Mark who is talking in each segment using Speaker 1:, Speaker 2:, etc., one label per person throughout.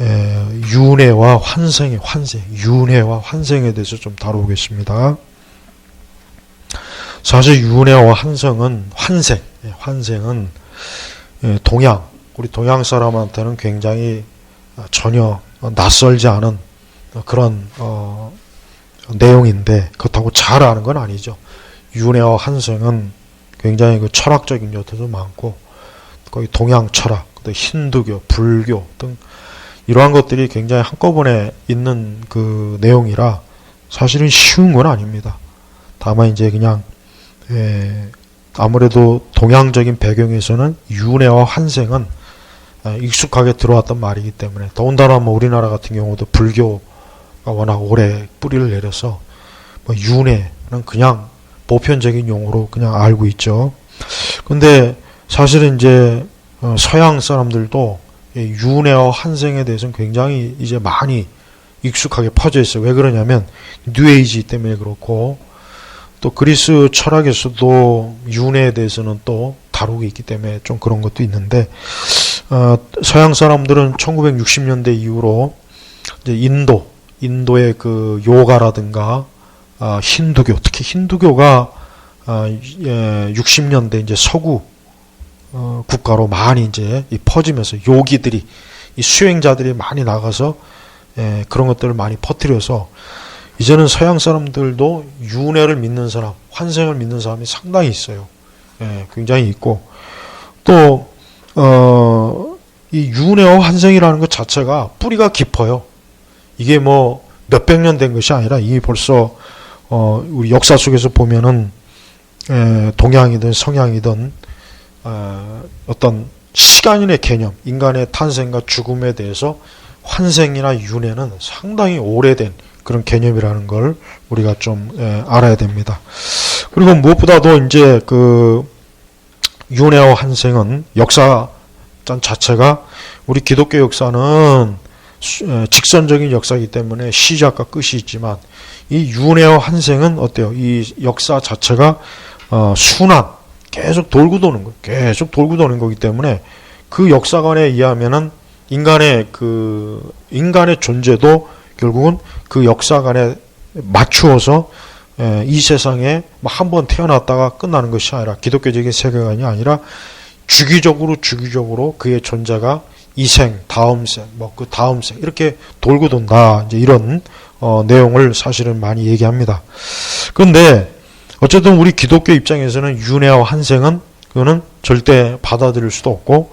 Speaker 1: 윤회와 환생의 윤회와 환생에 대해서 좀 다뤄보겠습니다. 사실 윤회와 환생은 우리 동양 사람한테는 굉장히 전혀 낯설지 않은 그런 내용인데, 그렇다고 잘 아는 건 아니죠. 윤회와 환생은 굉장히 그 철학적인 요소도 많고, 거의 동양 철학, 또 힌두교, 불교 등 이러한 것들이 굉장히 한꺼번에 있는 그 내용이라 사실은 쉬운 건 아닙니다. 다만 이제 그냥 아무래도 동양적인 배경에서는 윤회와 환생은 익숙하게 들어왔던 말이기 때문에, 더군다나 뭐 우리나라 같은 경우도 불교가 워낙 오래 뿌리를 내려서 뭐 윤회는 그냥 보편적인 용어로 그냥 알고 있죠. 근데 사실은 이제 서양 사람들도 윤회와 환생에 대해서는 굉장히 이제 많이 익숙하게 퍼져 있어요. 왜 그러냐면 뉴에이지 때문에 그렇고, 또 그리스 철학에서도 윤회에 대해서는 또 다루고 있기 때문에 좀 그런 것도 있는데, 서양 사람들은 1960년대 이후로 이제 인도의 그 요가라든가 힌두교, 특히 힌두교가 60년대 이제 서구 국가로 많이 이제 퍼지면서 요기들이, 이 수행자들이 많이 나가서 그런 것들을 많이 퍼뜨려서 이제는 서양 사람들도 윤회를 믿는 사람, 환생을 믿는 사람이 상당히 있어요. 굉장히 있고, 또 이 윤회와 환생이라는 것 자체가 뿌리가 깊어요. 이게 뭐 몇백 년 된 것이 아니라 이미 벌써 우리 역사 속에서 보면은 동양이든 성양이든 어떤 시간의 개념, 인간의 탄생과 죽음에 대해서 환생이나 윤회는 상당히 오래된 그런 개념이라는 걸 우리가 좀 알아야 됩니다. 그리고 무엇보다도 이제 그 윤회와 환생은 역사 자체가, 우리 기독교 역사는 직선적인 역사이기 때문에 시작과 끝이 있지만, 이 윤회와 환생은 어때요? 이 역사 자체가 순환, 계속 돌고 도는 거기 때문에, 그 역사관에 의하면은 인간의 존재도 결국은 그 역사관에 맞추어서 이 세상에 한 번 태어났다가 끝나는 것이 아니라, 기독교적인 세계관이 아니라 주기적으로 그의 존재가 이 생, 다음 생, 뭐 그 다음 생 이렇게 돌고 돈다, 이제 이런 내용을 사실은 많이 얘기합니다. 그런데 어쨌든 우리 기독교 입장에서는 윤회와 환생은 그거는 절대 받아들일 수도 없고,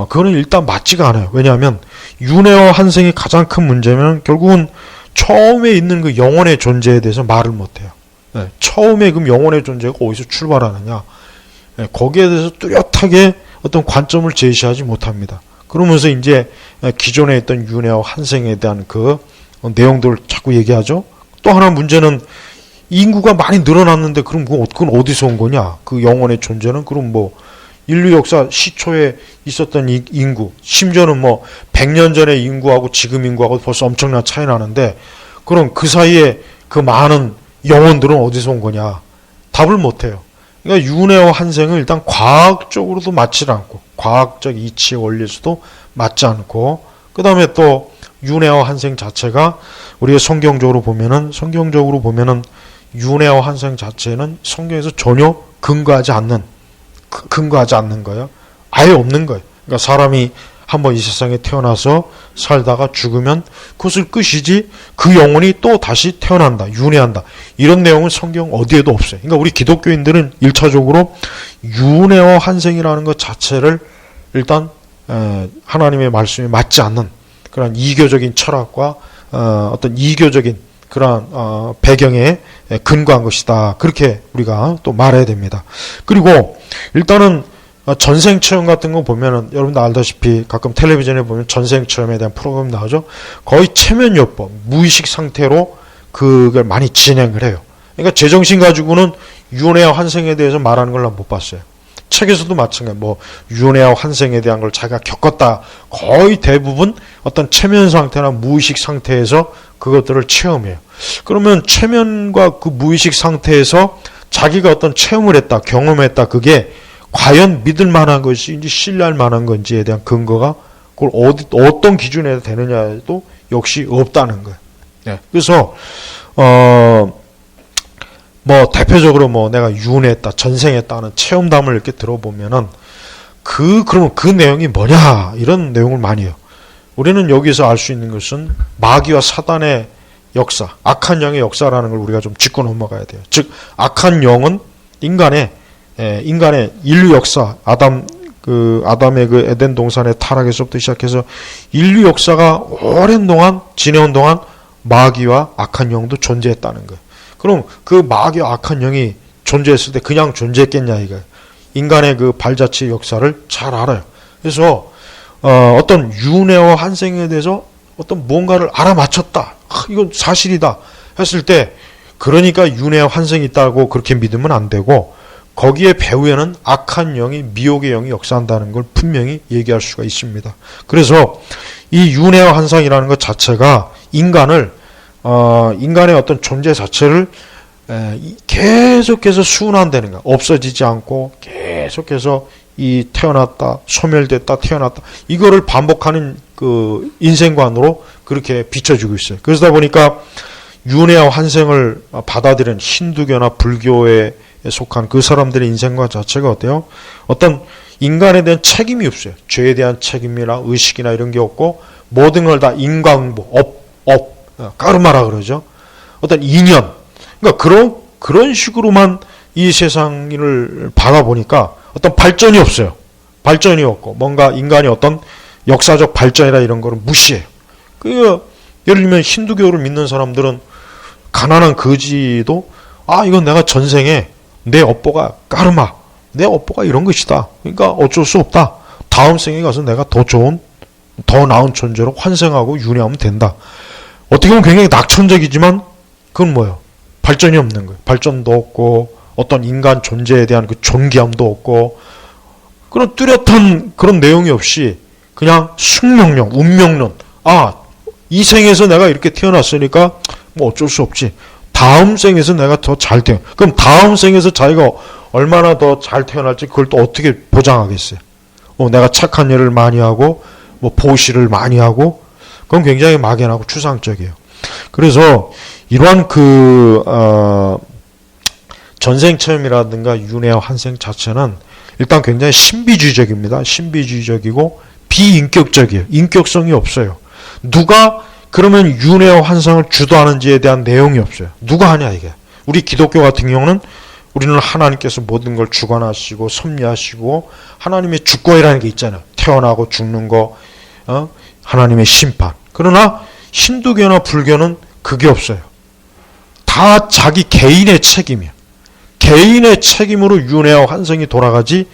Speaker 1: 그거는 일단 맞지가 않아요. 왜냐하면 윤회와 환생의 가장 큰 문제는 결국은 처음에 있는 그 영혼의 존재에 대해서 말을 못해요. 처음에 그 영혼의 존재가 어디서 출발하느냐, 거기에 대해서 뚜렷하게 어떤 관점을 제시하지 못합니다. 그러면서 이제 기존에 있던 윤회와 환생에 대한 그 내용들을 자꾸 얘기하죠. 또 하나 문제는 인구가 많이 늘어났는데 그럼 그건 어디서 온 거냐? 그 영혼의 존재는 그럼 뭐 인류 역사 시초에 있었던 인구, 심지어는 뭐 100년 전의 인구하고 지금 인구하고 벌써 엄청난 차이 나는데, 그럼 그 사이에 그 많은 영혼들은 어디서 온 거냐? 답을 못 해요. 그러니까 윤회와 환생은 일단 과학적으로도 맞지 않고, 과학적 이치의 원리에서도 맞지 않고, 그 다음에 또 윤회와 환생 자체가 우리가 성경적으로 보면은 윤회와 환생 자체는 성경에서 전혀 근거하지 않는 거예요. 아예 없는 거예요. 그러니까 사람이 한번 이 세상에 태어나서 살다가 죽으면 그것을 끝이지, 그 영혼이 또 다시 태어난다, 윤회한다, 이런 내용은 성경 어디에도 없어요. 그러니까 우리 기독교인들은 1차적으로 윤회와 환생이라는 것 자체를 일단 하나님의 말씀에 맞지 않는 그런 이교적인 철학과 어떤 이교적인 그러한 배경에 근거한 것이다, 그렇게 우리가 또 말해야 됩니다. 그리고 일단은 전생체험 같은 거 보면은, 여러분도 알다시피 가끔 텔레비전에 보면 전생체험에 대한 프로그램 나오죠. 거의 체면요법, 무의식 상태로 그걸 많이 진행을 해요. 그러니까 제정신 가지고는 윤회와 환생에 대해서 말하는 걸 난 못 봤어요. 책에서도 마찬가지, 뭐 윤회와 환생에 대한 걸 자기가 겪었다, 거의 대부분 어떤 체면 상태나 무의식 상태에서 그것들을 체험해요. 그러면 체면과 그 무의식 상태에서 자기가 어떤 체험을 했다, 경험했다, 그게 과연 믿을 만한 것인지 신뢰할 만한 건지에 대한 근거가 그걸 어떤 기준에 되느냐에도 역시 없다는 거예요. 네. 그래서 뭐 대표적으로 뭐 내가 윤회했다, 전생했다 하는 체험담을 이렇게 들어보면은 그러면 그 내용이 뭐냐 이런 내용을 많이 해요. 우리는 여기서 알 수 있는 것은 마귀와 사단의 역사, 악한 영의 역사라는 걸 우리가 좀 짚고 넘어가야 돼요. 즉 악한 영은 인간의 인류 역사, 아담의 그 에덴 동산의 타락에서부터 시작해서 인류 역사가 오랜 동안 지내온 동안 마귀와 악한 영도 존재했다는 거예요. 그럼 그 마귀와 악한 영이 존재했을 때 그냥 존재했겠냐 이거예요. 인간의 그 발자취 역사를 잘 알아요. 그래서 어떤 윤회와 환생에 대해서 어떤 뭔가를 알아맞혔다. 이건 사실이다 했을 때 그러니까 윤회와 환생이 있다고 그렇게 믿으면 안 되고 거기에 배후에는 악한 영이 미혹의 영이 역사한다는 걸 분명히 얘기할 수가 있습니다. 그래서 이 윤회와 환상이라는 것 자체가 인간의 어떤 존재 자체를 계속해서 순환되는 거, 없어지지 않고 계속해서 이 태어났다, 소멸됐다, 태어났다 이거를 반복하는 그 인생관으로 그렇게 비춰지고 있어요. 그러다 보니까 윤회와 환생을 받아들이는 힌두교나 불교에 속한 그 사람들의 인생관 자체가 어때요? 어떤 인간에 대한 책임이 없어요. 죄에 대한 책임이나 의식이나 이런 게 없고 모든 걸 다 인과응보, 까르마라 그러죠. 어떤 인연. 그러니까 그런 식으로만 이 세상을 바라보니까 어떤 발전이 없어요. 발전이 없고 뭔가 인간이 어떤 역사적 발전이라 이런 거를 무시해요. 예를 들면 힌두교를 믿는 사람들은 가난한 거지도 이건 내가 전생에 내 업보가 까르마, 내 업보가 이런 것이다. 그러니까 어쩔 수 없다. 다음 생에 가서 내가 더 좋은, 더 나은 존재로 환생하고 윤회하면 된다. 어떻게 보면 굉장히 낙천적이지만 그건 뭐예요? 발전이 없는 거예요. 발전도 없고 어떤 인간 존재에 대한 그 존귀함도 없고 그런 뚜렷한 그런 내용이 없이 그냥 숙명론, 운명론. 이 생에서 내가 이렇게 태어났으니까 뭐 어쩔 수 없지. 다음 생에서 내가 더 잘 태어나. 그럼 다음 생에서 자기가 얼마나 더 잘 태어날지 그걸 또 어떻게 보장하겠어요? 내가 착한 일을 많이 하고 뭐 보시를 많이 하고 그건 굉장히 막연하고 추상적이에요. 그래서 이러한 전생 체험이라든가 윤회와 환생 자체는 일단 굉장히 신비주의적입니다. 신비주의적이고 비인격적이에요. 인격성이 없어요. 누가 그러면 윤회와 환상을 주도하는지에 대한 내용이 없어요. 누가 하냐 이게. 우리 기독교 같은 경우는 우리는 하나님께서 모든 걸 주관하시고 섭리하시고 하나님의 주권이라는 게 있잖아요. 태어나고 죽는 거, 하나님의 심판. 그러나 힌두교나 불교는 그게 없어요. 다 자기 개인의 책임이야. 개인의 책임으로 윤회와 환생이 돌아가지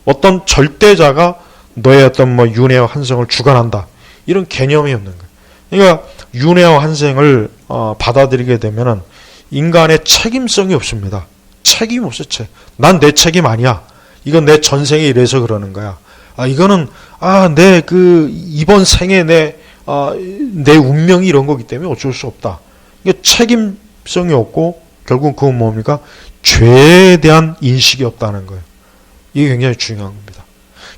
Speaker 1: 어떤 절대자가 너의 어떤 뭐 윤회와 환생을 주관한다. 이런 개념이 없는 거예요. 그러니까 윤회와 환생을 받아들이게 되면은 인간의 책임성이 없습니다. 책임 없어. 난 내 책임 아니야. 이건 내 전생에 이래서 그러는 거야. 이거는 내 이번 생에 내 운명이 이런 거기 때문에 어쩔 수 없다. 이게 책임성이 없고 결국 그건 뭡니까? 죄에 대한 인식이 없다는 거예요. 이게 굉장히 중요한 겁니다.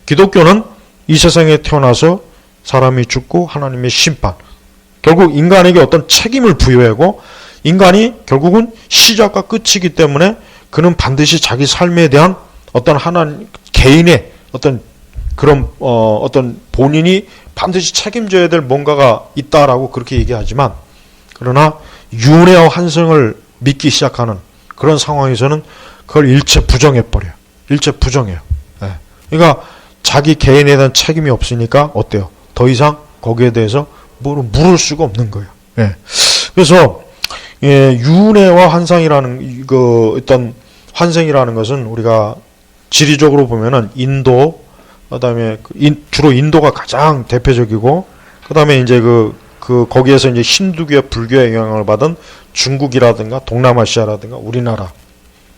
Speaker 1: 기독교는 이 세상에 태어나서 사람이 죽고 하나님의 심판. 결국 인간에게 어떤 책임을 부여하고 인간이 결국은 시작과 끝이기 때문에 그는 반드시 자기 삶에 대한 어떤 개인의 어떤 그런 어떤 본인이 반드시 책임져야 될 뭔가가 있다라고 그렇게 얘기하지만 그러나 윤회와 환생을 믿기 시작하는 그런 상황에서는 그걸 일체 부정해버려요. 일체 부정해요. 그러니까 자기 개인에 대한 책임이 없으니까 어때요? 더 이상 거기에 대해서 물을 수가 없는 거예요. 그래서 윤회와 환상이라는 어떤 환생이라는 것은 우리가 지리적으로 보면은 인도, 그다음에 주로 인도가 가장 대표적이고, 그다음에 이제 거기에서 이제 힌두교, 불교의 영향을 받은 중국이라든가 동남아시아라든가 우리나라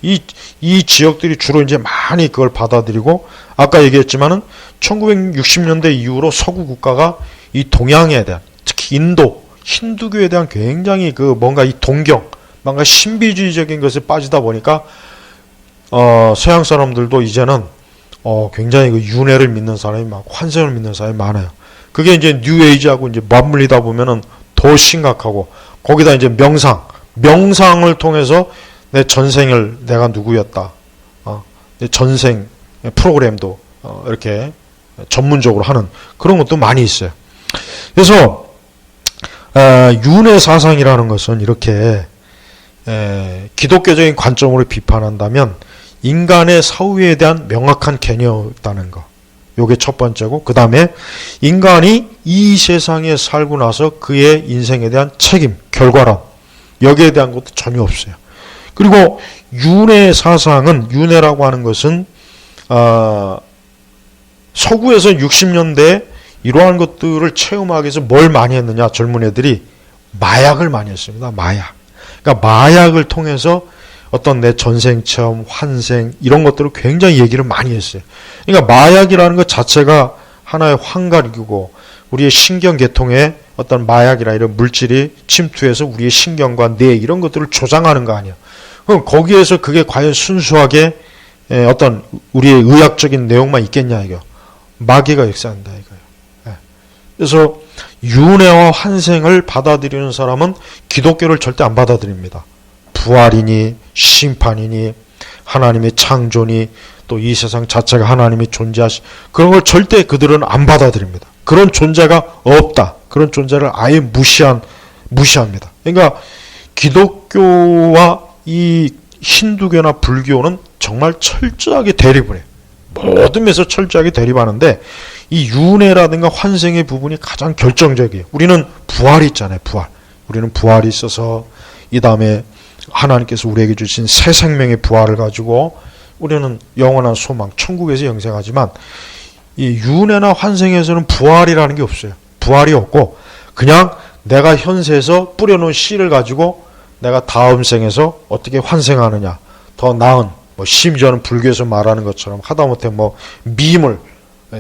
Speaker 1: 이 지역들이 주로 이제 많이 그걸 받아들이고, 아까 얘기했지만은 1960년대 이후로 서구 국가가 이 동양에 대한, 특히 인도, 힌두교에 대한 굉장히 뭔가 이 동경, 뭔가 신비주의적인 것에 빠지다 보니까 서양 사람들도 이제는 굉장히 윤회를 믿는 사람이 많고 환생을 믿는 사람이 많아요. 그게 이제 뉴에이지하고 이제 맞물리다 보면은 더 심각하고, 거기다 이제 명상을 통해서 내 전생을 내가 누구였다, 내 전생 프로그램도 이렇게 전문적으로 하는 그런 것도 많이 있어요. 그래서 윤회 사상이라는 것은 이렇게 기독교적인 관점으로 비판한다면 인간의 사후에 대한 명확한 개념이 있다는 거, 요게 첫 번째고, 그 다음에 인간이 이 세상에 살고 나서 그의 인생에 대한 책임, 결과론, 여기에 대한 것도 전혀 없어요. 그리고 윤회 사상은, 윤회라고 하는 것은 서구에서 60년대에 이러한 것들을 체험하기 위해서 뭘 많이 했느냐, 젊은 애들이 마약을 많이 했습니다. 그러니까 마약을 통해서 어떤 내 전생 체험, 환생 이런 것들을 굉장히 얘기를 많이 했어요. 그러니까 마약이라는 것 자체가 하나의 환각이고, 우리의 신경계통에 어떤 마약이나 이런 물질이 침투해서 우리의 신경과 뇌 이런 것들을 조장하는 거 아니야. 그럼 거기에서 그게 과연 순수하게 어떤 우리의 의학적인 내용만 있겠냐, 이거. 마귀가 역사한다, 이거예요. 그래서 윤회와 환생을 받아들이는 사람은 기독교를 절대 안 받아들입니다. 부활이니 심판이니 하나님의 창조니 또 이 세상 자체가 하나님이 존재하시, 그런 걸 절대 그들은 안 받아들입니다. 그런 존재가 없다, 그런 존재를 아예 무시합니다. 그러니까 기독교와 이 힌두교나 불교는 정말 철저하게 대립을 해요. 모든 면에서 철저하게 대립하는데, 이 윤회라든가 환생의 부분이 가장 결정적이에요. 우리는 부활이 있잖아요. 우리는 부활이 있어서 이 다음에 하나님께서 우리에게 주신 새 생명의 부활을 가지고 우리는 영원한 소망, 천국에서 영생하지만, 이 윤회나 환생에서는 부활이라는 게 없어요. 부활이 없고 그냥 내가 현세에서 뿌려놓은 씨를 가지고 내가 다음 생에서 어떻게 환생하느냐, 더 나은, 심지어는 불교에서 말하는 것처럼 하다못해 미물,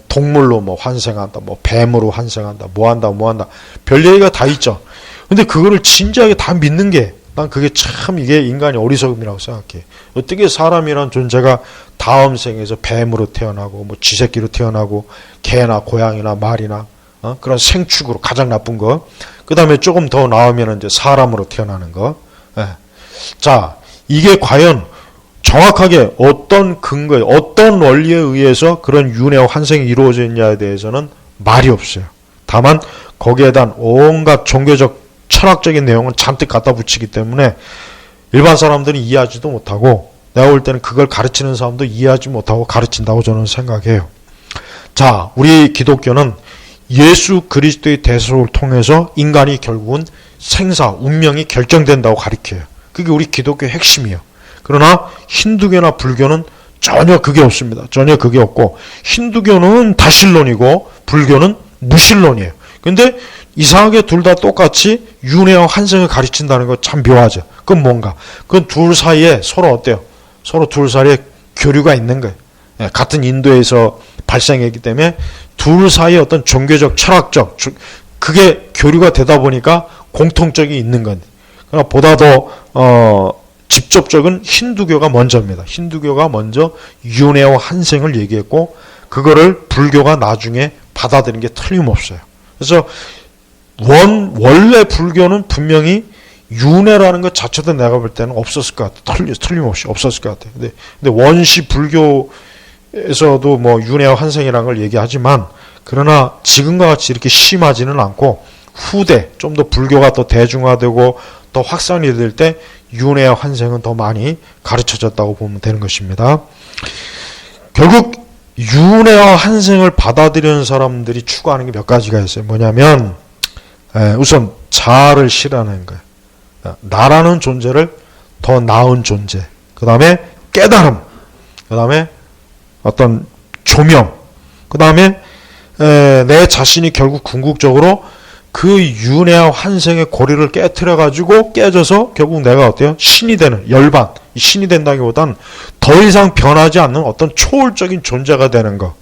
Speaker 1: 동물로 환생한다, 뱀으로 환생한다, 뭐한다, 별 얘기가 다 있죠. 근데 그거를 진지하게 다 믿는 게, 난 그게 참, 이게 인간이 어리석음이라고 생각해. 어떻게 사람이란 존재가 다음 생에서 뱀으로 태어나고 쥐새끼로 태어나고 개나 고양이나 말이나 그런 생축으로 가장 나쁜 거, 그 다음에 조금 더 나오면 이제 사람으로 태어나는 거. 자, 이게 과연 정확하게 어떤 근거에, 어떤 원리에 의해서 그런 윤회와 환생이 이루어졌냐에 대해서는 말이 없어요. 다만 거기에 대한 온갖 종교적 철학적인 내용은 잔뜩 갖다 붙이기 때문에 일반 사람들은 이해하지도 못하고, 내가 볼 때는 그걸 가르치는 사람도 이해하지 못하고 가르친다고 저는 생각해요. 자, 우리 기독교는 예수 그리스도의 대속을 통해서 인간이 결국은 생사, 운명이 결정된다고 가르쳐요. 그게 우리 기독교의 핵심이에요. 그러나 힌두교나 불교는 전혀 그게 없습니다. 전혀 그게 없고, 힌두교는 다신론이고 불교는 무신론이에요. 근데 이상하게 둘 다 똑같이 윤회와 환생을 가르친다는 거 참 묘하죠. 그건 뭔가? 그건 둘 사이에 서로 어때요? 서로 둘 사이에 교류가 있는 거예요. 같은 인도에서 발생했기 때문에 둘 사이에 어떤 종교적, 철학적, 그게 교류가 되다 보니까 공통점이 있는 건데, 그러나 보다 더 직접적인 힌두교가 먼저입니다. 힌두교가 먼저 윤회와 환생을 얘기했고, 그거를 불교가 나중에 받아들인 게 틀림없어요. 그래서 원래 불교는 분명히 윤회라는 것 자체도 내가 볼 때는 없었을 것 같아. 틀림없이 없었을 것 같아. 근데 원시 불교에서도 윤회와 환생이라는 걸 얘기하지만, 그러나 지금과 같이 이렇게 심하지는 않고, 후대 좀 더 불교가 더 대중화되고 더 확산이 될 때 윤회와 환생은 더 많이 가르쳐졌다고 보면 되는 것입니다. 결국 윤회와 환생을 받아들이는 사람들이 추구하는 게 몇 가지가 있어요. 뭐냐면, 우선 자아를 실현하는 거예요. 나라는 존재를 더 나은 존재, 그 다음에 깨달음, 그 다음에 어떤 조명, 그 다음에 내 자신이 결국 궁극적으로 그 윤회와 환생의 고리를 깨트려가지고 깨져서 결국 내가 어때요? 신이 되는, 열반, 신이 된다기보단 더 이상 변하지 않는 어떤 초월적인 존재가 되는 거.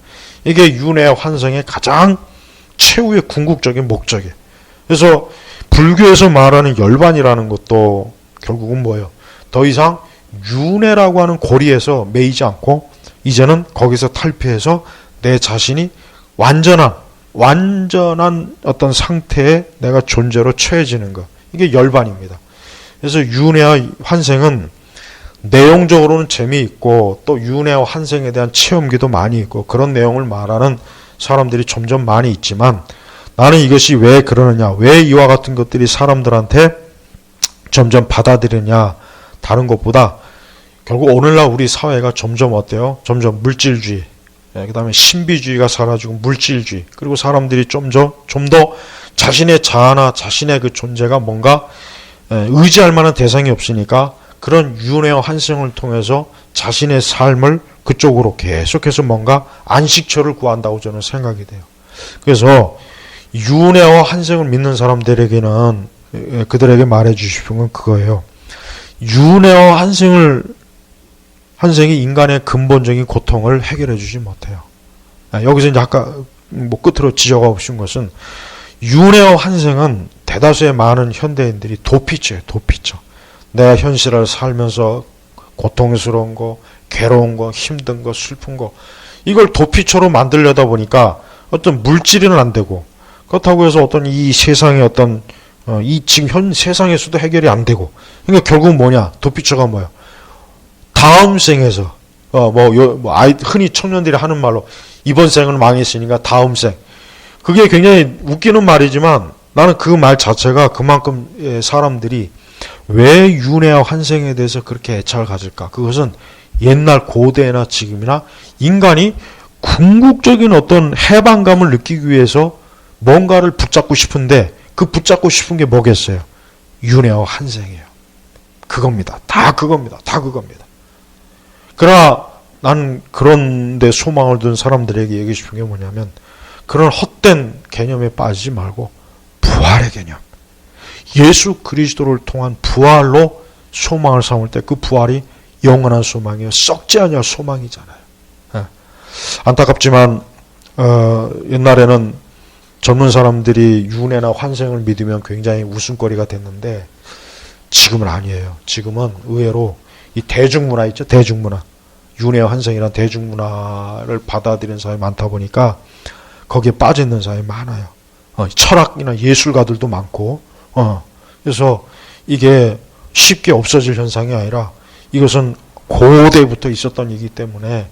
Speaker 1: 이게 윤회와 환생의 가장 최후의 궁극적인 목적이에요. 그래서 불교에서 말하는 열반이라는 것도 결국은 뭐예요? 더 이상 윤회라고 하는 고리에서 매이지 않고 이제는 거기서 탈피해서 내 자신이 완전한 완전한 어떤 상태에 내가 존재로 처해지는 것. 이게 열반입니다. 그래서 윤회와 환생은 내용적으로는 재미있고 또 윤회와 환생에 대한 체험기도 많이 있고 그런 내용을 말하는 사람들이 점점 많이 있지만 나는 이것이 왜 그러느냐, 왜 이와 같은 것들이 사람들한테 점점 받아들이느냐, 다른 것보다 결국 오늘날 우리 사회가 점점 어때요? 점점 물질주의, 그 다음에 신비주의가 사라지고 물질주의, 그리고 사람들이 좀 더 자신의 자아나 자신의 그 존재가 뭔가 의지할 만한 대상이 없으니까 그런 윤회와 환생을 통해서 자신의 삶을 그쪽으로 계속해서 뭔가 안식처를 구한다고 저는 생각이 돼요. 그래서 윤회와 환생을 믿는 사람들에게는 그들에게 말해주고 싶은 건 그거예요. 윤회와 환생이 인간의 근본적인 고통을 해결해 주지 못해요. 여기서 이제 아까 뭐 끝으로 지적하고 싶은 것은 윤회와 환생은 대다수의 많은 현대인들이 도피처예요. 도피처. 내가 현실을 살면서 고통스러운 거, 괴로운 거, 힘든 거, 슬픈 거 이걸 도피처로 만들려다 보니까 어떤 물질은 안 되고 그렇다고 해서 어떤 이 세상의 어떤 이 지금 현 세상에서도 해결이 안 되고 그러니까 결국은 뭐냐? 도피처가 뭐야? 다음 생에서 흔히 청년들이 하는 말로 이번 생은 망했으니까 다음 생. 그게 굉장히 웃기는 말이지만 나는 그 말 자체가 그만큼 사람들이 왜 윤회와 환생에 대해서 그렇게 애착을 가질까? 그것은 옛날 고대나 지금이나 인간이 궁극적인 어떤 해방감을 느끼기 위해서 뭔가를 붙잡고 싶은데 그 붙잡고 싶은 게 뭐겠어요? 윤회와 환생이에요. 그겁니다. 다 그겁니다. 다 그겁니다. 그러나 나는 그런데 소망을 둔 사람들에게 얘기해 싶은 게 뭐냐면 그런 헛된 개념에 빠지지 말고 부활의 개념. 예수 그리스도를 통한 부활로 소망을 삼을 때 그 부활이 영원한 소망이에요. 썩지 않을 소망이잖아요. 안타깝지만 옛날에는 젊은 사람들이 윤회나 환생을 믿으면 굉장히 웃음거리가 됐는데 지금은 아니에요. 지금은 의외로 이 대중문화 있죠? 대중문화. 윤회와 환생이란 대중문화를 받아들이는 사람이 많다 보니까 거기에 빠져있는 사람이 많아요. 철학이나 예술가들도 많고 그래서 이게 쉽게 없어질 현상이 아니라 이것은 고대부터 있었던 일이기 때문에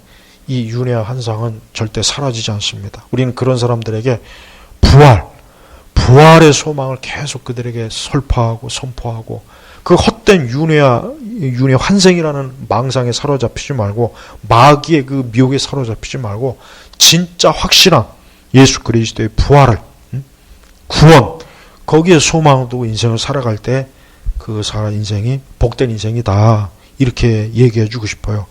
Speaker 1: 이 윤회와 환상은 절대 사라지지 않습니다. 우리는 그런 사람들에게 부활의 소망을 계속 그들에게 설파하고 선포하고 그 헛된 윤회 환생이라는 망상에 사로잡히지 말고 마귀의 그 미혹에 사로잡히지 말고 진짜 확실한 예수 그리스도의 부활을 구원 거기에 소망을 두고 인생을 살아갈 때 그 인생이 복된 인생이다. 이렇게 얘기해 주고 싶어요.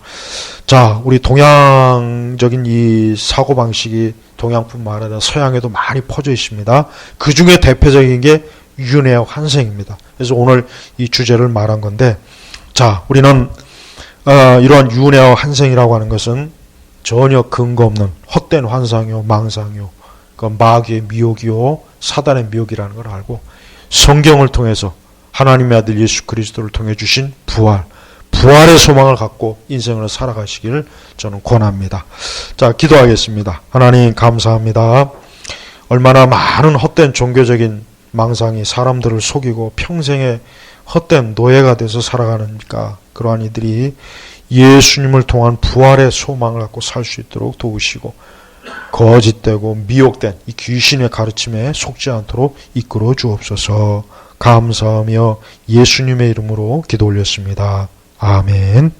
Speaker 1: 자, 우리 동양적인 이 사고방식이 동양뿐만 아니라 서양에도 많이 퍼져 있습니다. 그 중에 대표적인 게 윤회와 환생입니다. 그래서 오늘 이 주제를 말한 건데, 자, 우리는 이러한 윤회와 환생이라고 하는 것은 전혀 근거 없는 헛된 환상이요, 망상이요, 그 마귀의 미혹이요, 사단의 미혹이라는 걸 알고 성경을 통해서 하나님의 아들 예수 그리스도를 통해 주신 부활의 소망을 갖고 인생을 살아가시기를 저는 권합니다. 자, 기도하겠습니다. 하나님 감사합니다. 얼마나 많은 헛된 종교적인 망상이 사람들을 속이고 평생에 헛된 노예가 돼서 살아가니까 그러한 이들이 예수님을 통한 부활의 소망을 갖고 살 수 있도록 도우시고 거짓되고 미혹된 이 귀신의 가르침에 속지 않도록 이끌어 주옵소서. 감사하며 예수님의 이름으로 기도 올렸습니다. 아멘.